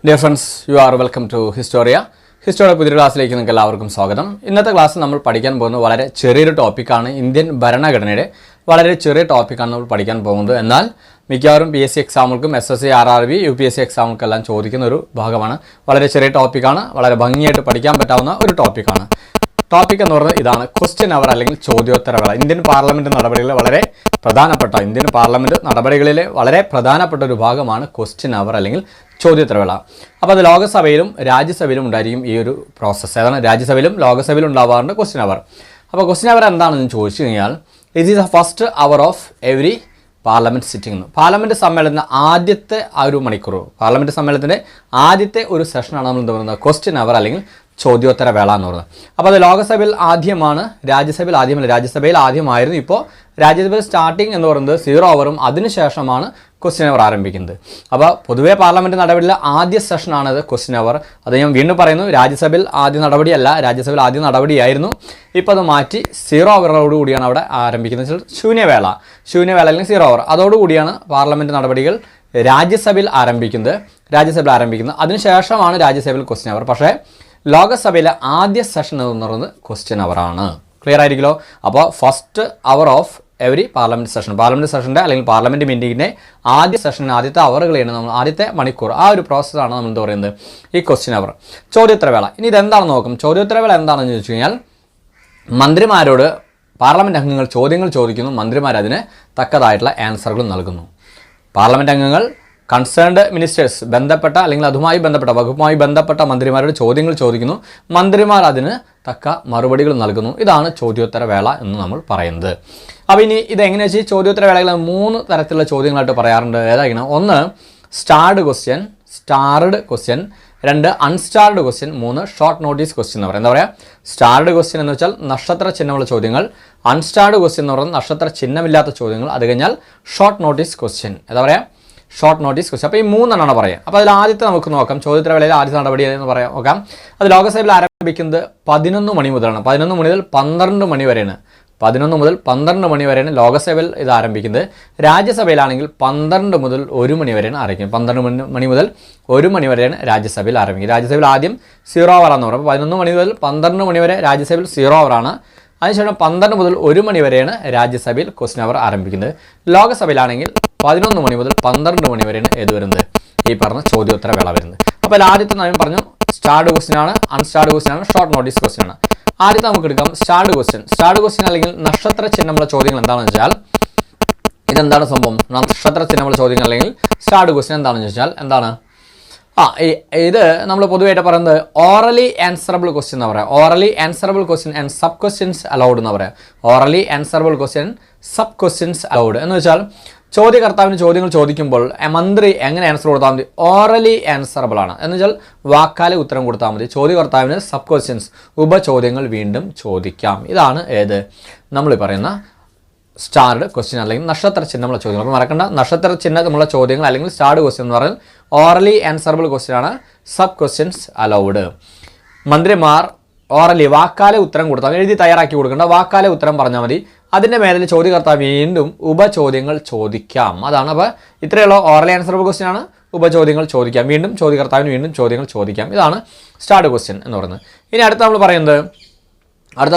Dear friends, you are welcome to Historia. Historia പുതിയ ക്ലാസ്സിലേക്ക് നിങ്ങൾക്ക് എല്ലാവർക്കും സ്വാഗതം. ഇന്നത്തെ ക്ലാസ്സിൽ നമ്മൾ പഠിക്കാൻ പോകുന്നത് വളരെ ചെറിയൊരു ടോപ്പിക്കാണ്. ഇന്ത്യൻ ഭരണഘടനയുടെ വളരെ ചെറിയ ടോപ്പിക്കാണ് നമ്മൾ പഠിക്കാൻ പോകുന്നത്. എന്നാൽ മിക്കവാറും PSC എക്സാമുകൾക്കും SSC RRB UPSC എക്സാമുകൾക്കെല്ലാം ചോദിക്കുന്ന ഒരു ഭാഗമാണ്. വളരെ ചെറിയ ടോപ്പിക്കാണ്, വളരെ ഭംഗിയായിട്ട് പഠിക്കാൻ പറ്റാവുന്ന ഒരു ടോപ്പിക്കാണ്. ടോപ്പിക് എന്ന് പറയുന്നത് ഇതാണ്: ക്വസ്റ്റ്യൻ അവർ അല്ലെങ്കിൽ ചോദ്യോത്തരവേള. ഇന്ത്യൻ പാർലമെന്റ് നടപടികളിലെ വളരെ പ്രധാനപ്പെട്ട ഒരു ഭാഗമാണ് ക്വസ്റ്റ്യൻ അവർ അല്ലെങ്കിൽ ചോദ്യോത്തരവേള. അപ്പോൾ അത് ലോകസഭയിലും രാജ്യസഭയിലും ഉണ്ടായിരിക്കും ഈ ഒരു പ്രോസസ്സ്. ഏതാണ്? രാജ്യസഭയിലും ലോകസഭയിലും ഉണ്ടാവാറുണ്ട് ക്വസ്റ്റ്യൻ അവർ. അപ്പോൾ ക്വസ്റ്റ്യൻ അവർ എന്താണെന്ന് ചോദിച്ചു കഴിഞ്ഞാൽ, it is the first hour of every parliament sitting. Parliament സമ്മേളനത്തിൻ്റെ ആദ്യത്തെ ആ ഒരു മണിക്കൂർ, പാർലമെൻറ്റ് സമ്മേളനത്തിൻ്റെ ആദ്യത്തെ ഒരു സെഷനാണ് നമ്മൾ എന്താ പറയുന്നത് ക്വസ്റ്റ്യൻ അവർ അല്ലെങ്കിൽ ചോദ്യോത്തര വേള എന്ന് പറയുന്നത്. അപ്പോൾ അത് ലോകസഭയിൽ ആദ്യമാണ്, രാജ്യസഭയിൽ ആദ്യമല്ല. രാജ്യസഭയിൽ ആദ്യമായിരുന്നു. ഇപ്പോൾ രാജ്യസഭയിൽ സ്റ്റാർട്ടിങ് എന്ന് പറയുന്നത് 0 അവറും അതിനുശേഷമാണ് ക്വസ്റ്റ്യൻ അവർ ആരംഭിക്കുന്നത്. അപ്പോൾ പൊതുവേ പാർലമെൻറ്റ് നടപടിയിലെ ആദ്യ സെഷനാണത് ക്വസ്റ്റ്യൻ അവർ. അത് ഞാൻ വീണ്ടും പറയുന്നു, രാജ്യസഭയിൽ ആദ്യ നടപടിയല്ല, രാജ്യസഭയിൽ ആദ്യ നടപടിയായിരുന്നു. ഇപ്പോൾ അത് മാറ്റി 0 അവറോടുകൂടിയാണ് അവിടെ ആരംഭിക്കുന്നത്. ശൂന്യവേള അല്ലെങ്കിൽ 0 അവർ, അതോടുകൂടിയാണ് പാർലമെൻറ്റ് നടപടികൾ രാജ്യസഭയിൽ ആരംഭിക്കുന്നത്. അതിനുശേഷമാണ് രാജ്യസഭയിൽ ക്വസ്റ്റ്യൻ അവർ. പക്ഷേ ലോകസഭയിലെ ആദ്യ സെഷൻ എന്ന് പറയുന്നത് ക്വസ്റ്റ്യൻ അവറാണ്. ക്ലിയർ ആയിരിക്കുമല്ലോ? അപ്പോൾ first hour of every parliament സെഷൻ്റെ അല്ലെങ്കിൽ പാർലമെൻറ്റ് മീറ്റിങ്ങിൻ്റെ ആദ്യ സെഷന് ആദ്യത്തെ അവറുകളാണ് നമ്മൾ, ആദ്യത്തെ മണിക്കൂർ, ആ ഒരു പ്രോസസ്സാണ് നമ്മൾ എന്താ പറയുന്നത് ഈ ക്വസ്റ്റ്യൻ അവർ. ചോദ്യോത്തരവേള ഇനി ഇതെന്താണെന്ന് നോക്കും. ചോദ്യോത്തരവേള എന്താണെന്ന് ചോദിച്ചു കഴിഞ്ഞാൽ, മന്ത്രിമാരോട് പാർലമെൻറ്റ് അംഗങ്ങൾ ചോദ്യങ്ങൾ ചോദിക്കുന്നു, മന്ത്രിമാർ അതിന് തക്കതായിട്ടുള്ള ആൻസറുകൾ നൽകുന്നു. പാർലമെൻറ്റ് അംഗങ്ങൾ കൺസേൺഡ് മിനിസ്റ്റേഴ്സ്, ബന്ധപ്പെട്ട അല്ലെങ്കിൽ അതുമായി ബന്ധപ്പെട്ട വകുപ്പുമായി ബന്ധപ്പെട്ട മന്ത്രിമാരോട് ചോദ്യങ്ങൾ ചോദിക്കുന്നു, മന്ത്രിമാർ അതിന് തക്ക മറുപടികൾ നൽകുന്നു. ഇതാണ് ചോദ്യോത്തര വേള എന്ന് നമ്മൾ പറയുന്നത്. അപ്പോൾ ഇനി ഇതെങ്ങനെയാ വെച്ചാൽ ചോദ്യോത്തര വേളകൾ 3 തരത്തിലുള്ള ചോദ്യങ്ങളായിട്ട് പറയാറുണ്ട്. ഏതായിരിക്കണം? 1 starred question, 2 unstarred question, 3 short notice question എന്ന് പറയുന്നത്. എന്താ പറയുക? സ്റ്റാർഡ് ക്വസ്റ്റ്യൻ എന്ന് വെച്ചാൽ നക്ഷത്ര ചിഹ്നമുള്ള ചോദ്യങ്ങൾ, അൺസ്റ്റാർഡ് ക്വസ്റ്റ്യൻ എന്ന് പറയുന്നത് നക്ഷത്ര ചിഹ്നമില്ലാത്ത ചോദ്യങ്ങൾ, അത് കഴിഞ്ഞാൽ ഷോർട്ട് നോട്ടീസ് ക്വസ്റ്റ്യൻ. എന്താ പറയുക? Short notice question. അപ്പോൾ ഈ 3 പറയാം. അപ്പോൾ അതിൽ ആദ്യത്തെ നമുക്ക് നോക്കാം. ചോദ്യോത്തരവേളയിൽ ആദ്യത്തെ നടപടി എന്ന് പറയാം നോക്കാം. അത് ലോകസഭയിൽ ആരംഭിക്കുന്നത് 11 മണി മുതലാണ്. 11 മുതൽ 12 മണി വരെയാണ്. 11 മുതൽ 12 മണി വരെയാണ് ലോകസഭയിൽ ഇത് ആരംഭിക്കുന്നത്. രാജ്യസഭയിലാണെങ്കിൽ 12 മുതൽ 1 മണി വരെയാണ് ആരംഭിക്കുന്നത്. 12 മണി മുതൽ 1 മണി വരെയാണ് രാജ്യസഭയിൽ ആരംഭിക്കുന്നത്. രാജ്യസഭയിൽ ആദ്യം 0 അവറാന്ന് പറയും. 11 മണി മുതൽ 12 മണി വരെ രാജ്യസഭയിൽ 0 അവറാണ്. അതിനുശേഷം 12 മുതൽ 1 മണി വരെയാണ് രാജ്യസഭയിൽ ക്വസ്റ്റ്യൻ അവർ ആരംഭിക്കുന്നത്. ലോകസഭയിലാണെങ്കിൽ 11 മണി മുതൽ 12 മണി വരെയാണ് ഏത് വരുന്നത്, ഈ പറഞ്ഞ ചോദ്യോത്തര വേള വരുന്നത്. അപ്പോൾ ആദ്യത്തെ ഞാൻ പറഞ്ഞു സ്റ്റാർഡ് ക്വസ്റ്റ്യൻ ആണ്, അൺസ്റ്റാർഡ് ക്വസ്റ്റ്യൻ ആണ്, ഷോർട്ട് നോട്ടീസ് ക്വസ്റ്റ്യൻ ആണ്. ആദ്യത്തെ നമുക്ക് എടുക്കാം സ്റ്റാർഡ് ക്വസ്റ്റ്യൻ അല്ലെങ്കിൽ നക്ഷത്ര ചിഹ്നമുള്ള ചോദ്യങ്ങൾ. എന്താണെന്ന് വെച്ചാൽ ഇതെന്താണ് സംഭവം? നക്ഷത്ര ചിഹ്നമുള്ള ചോദ്യങ്ങൾ അല്ലെങ്കിൽ സ്റ്റാർഡ് ക്വസ്റ്റ്യൻ എന്താണെന്ന് ചോദിച്ചാൽ എന്താണ്? ഇത് നമ്മൾ പൊതുവായിട്ട് പറയുന്നത് ഓറലി ആൻസറബിൾ ക്വസ്റ്റ്യൻ എന്ന് പറയാം. Orally answerable question and sub questions allowed എന്ന് പറയാം. Orally answerable question, sub questions allowed എന്ന് വെച്ചാൽ ചോദ്യകർത്താവിന് ചോദ്യങ്ങൾ ചോദിക്കുമ്പോൾ മന്ത്രി എങ്ങനെ ആൻസർ കൊടുത്താൽ മതി? ഓറലി ആൻസറബിൾ ആണ് എന്ന് വെച്ചാൽ വാക്കാലെ ഉത്തരം കൊടുത്താൽ മതി. ചോദ്യകർത്താവിന് സബ് ക്വസ്റ്റ്യൻസ്, ഉപചോദ്യങ്ങൾ വീണ്ടും ചോദിക്കാം. ഇതാണ് ഏത് നമ്മൾ പറയുന്ന സ്റ്റാർഡ് ക്വസ്റ്റ്യൻ അല്ലെങ്കിൽ നക്ഷത്ര ചിഹ്നമുള്ള ചോദ്യങ്ങൾ. അപ്പോൾ മറക്കണ്ട, നക്ഷത്ര ചിഹ്നമുള്ള ചോദ്യങ്ങൾ അല്ലെങ്കിൽ സ്റ്റാർഡ് ക്വസ്റ്റ്യൻ എന്ന് പറഞ്ഞാൽ ഓറലി ആൻസറബിൾ ക്വസ്റ്റ്യൻ ആണ്. Sub questions allowed. മന്ത്രിമാർ ഓറലി വാക്കാലെ ഉത്തരം കൊടുത്താൽ, എഴുതി തയ്യാറാക്കി കൊടുക്കേണ്ട, വാക്കാലെ ഉത്തരം പറഞ്ഞാൽ മതി. അതിൻ്റെ മേലിൽ ചോദ്യകർത്താവ് വീണ്ടും ഉപചോദ്യങ്ങൾ ചോദിക്കാം. അതാണ്. അപ്പോൾ ഇത്രയുള്ള ഓറലി ആൻസറബിൾ ക്വസ്റ്റ്യൻ ആണ്. ഉപചോദ്യങ്ങൾ ചോദിക്കാം, വീണ്ടും ചോദ്യകർത്താവിന് വീണ്ടും ചോദ്യങ്ങൾ ചോദിക്കാം. ഇതാണ് സ്റ്റാർഡ് ക്വസ്റ്റ്യൻ എന്ന് പറയുന്നത്. ഇനി അടുത്ത നമ്മൾ പറയുന്നത്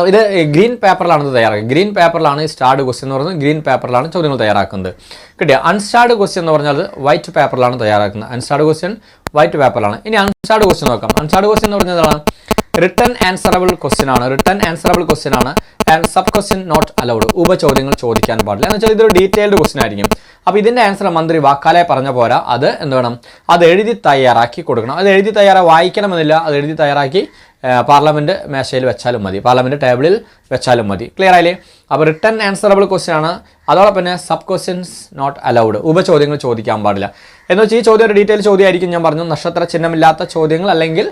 ഇത് ഗ്രീൻ പേപ്പറിലാണ് ഇത് തയ്യാറാക്കുക. ഗ്രീൻ പേപ്പറിലാണ് ഈ സ്റ്റാർഡ് ക്വസ്റ്റ്യൻ എന്ന് പറയുന്നത്. ഗ്രീൻ പേപ്പറിലാണ് ചോദ്യങ്ങൾ തയ്യാറാക്കുന്നത്. കിട്ടിയ അൺസ്റ്റാർഡ് ക്വസ്റ്റ്യൻ എന്ന് പറഞ്ഞാൽ വൈറ്റ് പേപ്പറിലാണ് തയ്യാറാക്കുന്നത്. അൺസ്റ്റാർഡ് ക്വസ്റ്റ്യൻ വൈറ്റ് പേപ്പറിലാണ്. ഇനി അൺസ്റ്റാർഡ് ക്വസ്റ്റ്യൻ നോക്കാം. അൺസ്റ്റാർഡ് ക്വസ്റ്റ്യൻ എന്ന് പറഞ്ഞതാണ് റിട്ടൺ ആൻസറബിൾ ക്വസ്റ്റ്യൻ ആണ്. And sub question not allowed. ഉപചോദ്യങ്ങൾ ചോദിക്കാൻ പാടില്ല. എന്ന് വെച്ചാൽ ഇതൊരു ഡീറ്റെയിൽഡ് ക്വസ്റ്റ്യൻ ആയിരിക്കും. അപ്പോൾ ഇതിൻ്റെ ആൻസർ മന്ത്രി വാക്കാലെ പറഞ്ഞ പോരാ, അത് എന്ത് വേണം? അത് എഴുതി തയ്യാറാക്കി കൊടുക്കണം. അത് എഴുതി വായിക്കണമെന്നില്ല. അത് എഴുതി തയ്യാറാക്കി പാർലമെൻറ്റ് മേശയിൽ വെച്ചാലും മതി, പാർലമെൻറ്റ് ടേബിളിൽ വെച്ചാലും മതി. ക്ലിയർ ആയില്ലേ? അപ്പോൾ റിട്ടൺ ആൻസറബിൾ ക്വസ്റ്റ്യൻ ആണ്. അതോടൊപ്പം തന്നെ സബ് ക്വസ്റ്റ്യൻസ് നോട്ട് അലൗഡ്. ഉപചോദ്യങ്ങൾ ചോദിക്കാൻ പാടില്ല. എന്ന് വെച്ചാൽ ഈ ചോദ്യം ഒരു ഡീറ്റെയിൽ ചോദ്യമായിരിക്കും. ഞാൻ പറഞ്ഞു നക്ഷത്ര ചിഹ്നമില്ലാത്ത ചോദ്യങ്ങൾ അല്ലെങ്കിൽ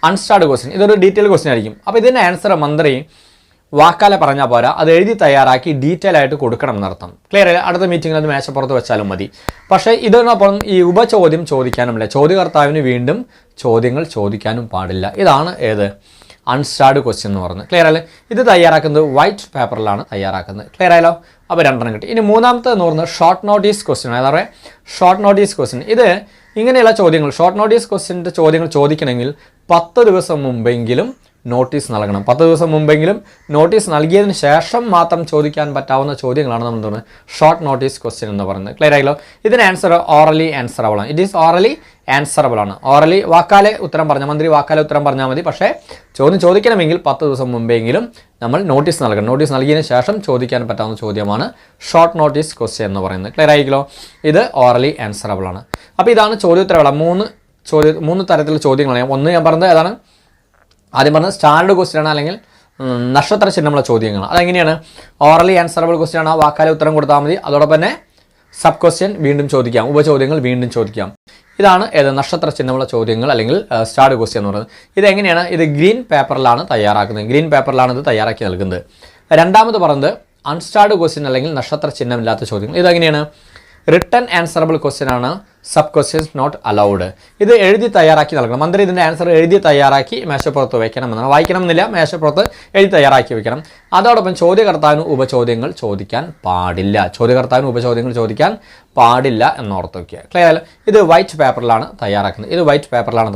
അൺസ്റ്റാർഡ് ക്വസ്റ്റ്യൻ, ഇതൊരു ഡീറ്റെയിൽ ക്വസ്റ്റ്യൻ ആയിരിക്കും. അപ്പോൾ ഇതിൻ്റെ ആൻസർ മന്ത്രി വാക്കാലെ പറഞ്ഞാൽ പോരാ, അത് എഴുതി തയ്യാറാക്കി ഡീറ്റെയിൽ ആയിട്ട് കൊടുക്കണം എന്നർത്ഥം. ക്ലിയർ ആയി? അടുത്ത മീറ്റിങ്ങിൽ അത് മേശപ്പുറത്ത് വെച്ചാലും മതി. പക്ഷേ ഇതിനൊപ്പം ഈ ഉപചോദ്യം ചോദിക്കാനുമില്ല. ചോദ്യകർത്താവിന് വീണ്ടും ചോദ്യങ്ങൾ ചോദിക്കാനും പാടില്ല. ഇതാണ് ഏത് അൺസ്റ്റാർഡ് ക്വസ്റ്റ്യൻ എന്ന് പറയുന്നത്. ക്ലിയർ അല്ലേ? ഇത് തയ്യാറാക്കുന്നത് വൈറ്റ് പേപ്പറിലാണ് തയ്യാറാക്കുന്നത്. ക്ലിയർ ആയല്ലോ? അപ്പോൾ 2 കിട്ടി. ഇനി മൂന്നാമത്തെ എന്ന് പറയുന്നത് ഷോർട്ട് നോട്ടീസ് ക്വസ്റ്റ്യൻ. അതായത് ഷോർട്ട് നോട്ടീസ് ക്വസ്റ്റ്യൻ. ഇത് ഇങ്ങനെയുള്ള ചോദ്യങ്ങൾ ഷോർട്ട് നോട്ടീസ് ക്വസ്റ്റ്യൻ്റെ ചോദ്യങ്ങൾ ചോദിക്കണമെങ്കിൽ 10 ദിവസം മുമ്പെങ്കിലും നോട്ടീസ് നൽകണം. 10 ദിവസം മുമ്പെങ്കിലും നോട്ടീസ് നൽകിയതിന് ശേഷം മാത്രം ചോദിക്കാൻ പറ്റാവുന്ന ചോദ്യങ്ങളാണ് നമ്മൾ എന്താണ് ഷോർട്ട് നോട്ടീസ് ക്വസ്റ്റ്യൻ എന്ന് പറയുന്നത്. ക്ലിയർ ആയല്ലോ. ഇതിന് ആൻസർ ഓറലി ആൻസറബിൾ ആണ്. ഇറ്റ് ഈസ് ഓറലി ആൻസറബിൾ ആണ്. ഓറലി വാക്കാലെ ഉത്തരം പറഞ്ഞാൽ മന്ത്രി വാക്കാലെ ഉത്തരം പറഞ്ഞാൽ മതി. പക്ഷേ ചോദ്യം ചോദിക്കണമെങ്കിൽ 10 ദിവസം മുമ്പെങ്കിലും നമ്മൾ നോട്ടീസ് നൽകണം. നോട്ടീസ് നൽകിയതിന് ശേഷം ചോദിക്കാൻ പറ്റാവുന്ന ചോദ്യമാണ് ഷോർട്ട് നോട്ടീസ് ക്വസ്റ്റ്യൻ എന്ന് പറയുന്നത്. ക്ലിയർ ആയിക്കല്ലോ. ഇത് ഓറലി ആൻസറബിൾ ആണ്. അപ്പോൾ ഇതാണ് ചോദ്യോത്തരവേള. 3 തരത്തിലുള്ള ചോദ്യങ്ങളാണ്. ഒന്ന് ഞാൻ പറഞ്ഞത് ഏതാണ്? ആദ്യം പറഞ്ഞത് സ്റ്റാൻഡേർഡ് ക്വസ്റ്റ്യൻ ആണ്, അല്ലെങ്കിൽ നക്ഷത്ര ചിഹ്നമുള്ള ചോദ്യങ്ങൾ. അതെങ്ങനെയാണ്? ഓറലി ആൻസറബിൾ ക്വസ്റ്റ്യൻ ആണ്, വാക്കാലെ ഉത്തരം കൊടുത്താൽ മതി. അതോടൊപ്പം തന്നെ സബ് ക്വസ്റ്റ്യൻ വീണ്ടും ചോദിക്കാം, ഉപചോദ്യങ്ങൾ വീണ്ടും ചോദിക്കാം. ഇതാണ് നക്ഷത്ര ചിഹ്നമുള്ള ചോദ്യങ്ങൾ അല്ലെങ്കിൽ സ്റ്റാൻഡേർഡ് ക്വസ്റ്റ്യൻ എന്ന് പറയുന്നത്. ഇതെങ്ങനെയാണ്? ഇത് ഗ്രീൻ പേപ്പറിലാണ് തയ്യാറാക്കുന്നത്. ഗ്രീൻ പേപ്പറിലാണ് ഇത് തയ്യാറാക്കി നൽകുന്നത്. രണ്ടാമത് പറഞ്ഞത് അൺസ്റ്റാർഡ് ക്വസ്റ്റ്യൻ അല്ലെങ്കിൽ നക്ഷത്ര ചിഹ്നമില്ലാത്ത ചോദ്യങ്ങൾ. ഇതെങ്ങനെയാണ്? റിട്ടൺ ആൻസറബിൾ ക്വസ്റ്റ്യൻ ആണ്, സബ് ക്വസ്റ്റ്യൻസ് നോട്ട് അലൗഡ്. ഇത് എഴുതി തയ്യാറാക്കി നൽകണം. മന്ത്രി ഇതിൻ്റെ ആൻസർ എഴുതി തയ്യാറാക്കി മേശപ്പുറത്ത് വയ്ക്കണമെന്നാണ്. വായിക്കണമെന്നില്ല, മേശപ്പുറത്ത് എഴുതി തയ്യാറാക്കി വയ്ക്കണം. അതോടൊപ്പം ചോദ്യകർത്താവിന് ഉപചോദ്യങ്ങൾ ചോദിക്കാൻ പാടില്ല. ചോദ്യകർത്താവിന് ഉപചോദ്യങ്ങൾ ചോദിക്കാൻ പാടില്ല എന്നോർത്ത് വയ്ക്കുക. ക്ലിയർ അല്ല? ഇത് വൈറ്റ് പേപ്പറിലാണ്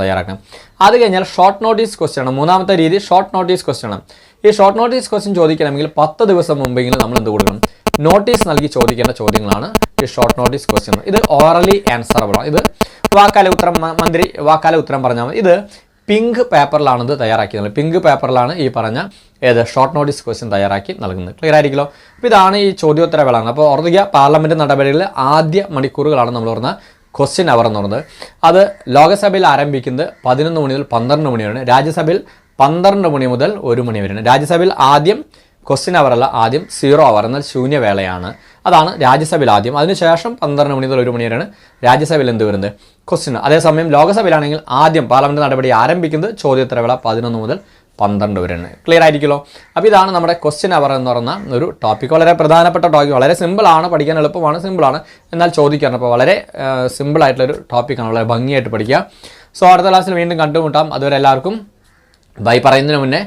തയ്യാറാക്കുന്നത്. അത് കഴിഞ്ഞാൽ ഷോർട്ട് നോട്ടീസ് ക്വസ്റ്റ്യൻ ആണ്. മൂന്നാമത്തെ രീതി ഷോർട്ട് നോട്ടീസ് ക്വസ്റ്റ്യൻ ആണ്. ഈ ഷോർട്ട് നോട്ടീസ് ക്വസ്റ്റ്യൻ ചോദിക്കണമെങ്കിൽ 10 ദിവസം മുമ്പെങ്കിലും നമ്മൾ എന്ത് കൊടുക്കണം? നോട്ടീസ് നൽകി ചോദിക്കേണ്ട ചോദ്യങ്ങളാണ് ഈ ഷോർട്ട് നോട്ടീസ് ക്വസ്റ്റ്യൻ. ഇത് ഓറലി ആൻസറബിൾ ആണ്. ഇത് വാക്കാലെ ഉത്തരം മന്ത്രി വാക്കാലെ ഉത്തരം പറഞ്ഞാൽ മതി. ഇത് പിങ്ക് പേപ്പറിലാണ് ഇത് തയ്യാറാക്കി നൽകുന്നത്. പിങ്ക് പേപ്പറിലാണ് ഈ പറഞ്ഞ ഷോർട്ട് നോട്ടീസ് ക്വസ്റ്റ്യൻ തയ്യാറാക്കി നൽകുന്നത്. ക്ലിയർ ആയിരിക്കുമല്ലോ. അപ്പോൾ ഇതാണ് ഈ ചോദ്യോത്തര വേള. അപ്പോൾ ഓർമ്മിക്കുക, പാർലമെൻറ്റ് നടപടികളിലെ ആദ്യ മണിക്കൂറുകളാണ് നമ്മൾ പറഞ്ഞ ക്വസ്റ്റ്യൻ അവർ എന്ന് പറയുന്നത്. അത് ലോകസഭയിൽ ആരംഭിക്കുന്നത് 11 മണി മുതൽ 12 മണി വരെയാണ്. രാജ്യസഭയിൽ 12 മണി മുതൽ 1 മണി വരെയാണ്. രാജ്യസഭയിൽ ആദ്യം ക്വസ്റ്റ്യൻ അവറല്ല, ആദ്യം 0 അവർ എന്നാൽ ശൂന്യവേളയാണ്. അതാണ് രാജ്യസഭയിൽ ആദ്യം. അതിനുശേഷം 12 മണി മുതൽ 1 മണി വരെയാണ് രാജ്യസഭയിൽ എന്ത് വരുന്നത്? ക്വസ്റ്റ്യൻ. അതേസമയം ലോകസഭയിലാണെങ്കിൽ ആദ്യം പാർലമെൻറ്റ് നടപടി ആരംഭിക്കുന്നത് ചോദ്യോത്തരവേള 11 മുതൽ 12 വരെയാണ്. ക്ലിയർ ആയിരിക്കുമല്ലോ. അപ്പോൾ ഇതാണ് നമ്മുടെ ക്വസ്റ്റ്യൻ അവർ എന്ന് പറയുന്ന ഒരു ടോപ്പിക്. വളരെ പ്രധാനപ്പെട്ട ടോപ്പിക്, വളരെ സിമ്പിളാണ്, പഠിക്കാൻ എളുപ്പമാണ്, സിമ്പിളാണ്, എന്നാൽ ചോദിക്കാറുണ്ട്. അപ്പോൾ വളരെ സിമ്പിളായിട്ടുള്ളൊരു ടോപ്പിക്കാണ്, വളരെ ഭംഗിയായിട്ട് പഠിക്കുക. സോ അടുത്ത ക്ലാസ്സിൽ വീണ്ടും കണ്ടുമുട്ടാം. അതുവരെ എല്ലാവർക്കും ബൈ. പറയുന്നതിന് മുന്നേ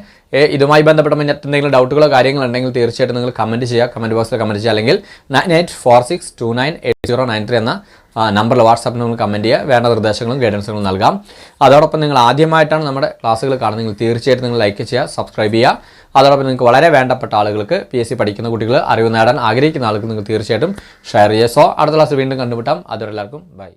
ഇതുമായി ബന്ധപ്പെട്ട മറ്റെന്തെങ്കിലും ഡൗട്ടുകളോ കാര്യങ്ങളോ ഉണ്ടെങ്കിൽ തീർച്ചയായിട്ടും നിങ്ങൾ കമൻറ്റ് ചെയ്യുക, കമൻറ്റ് ബോക്സിൽ കമൻറ്റ് ചെയ്യുക. അല്ലെങ്കിൽ 9846298093 എന്ന നമ്പറിൽ വാട്സാപ്പിൽ നിങ്ങൾ കമൻറ്റ് ചെയ്യുക. വേണ്ട നിർദ്ദേശങ്ങളും ഗൈഡൻസുകളും നൽകാം. അതോടൊപ്പം നിങ്ങൾ ആദ്യമായിട്ടാണ് നമ്മുടെ ക്ലാസ്സുകൾ കാണുന്നത്, തീർച്ചയായിട്ടും നിങ്ങൾ ലൈക്ക് ചെയ്യുക, സബ്സ്ക്രൈബ് ചെയ്യുക. അതോടൊപ്പം നിങ്ങൾക്ക് വളരെ വേണ്ടപ്പെട്ട ആളുകൾക്ക്, PSC പഠിക്കുന്ന കുട്ടികൾ, അറിവ് നേടാൻ ആഗ്രഹിക്കുന്ന ആൾക്ക് നിങ്ങൾ തീർച്ചയായിട്ടും ഷെയർ ചെയ്യുക. സോ അടുത്ത ക്ലാസ്സിൽ വീണ്ടും കണ്ടുമുട്ടാം. അതുവരെ എല്ലാവർക്കും ബൈ.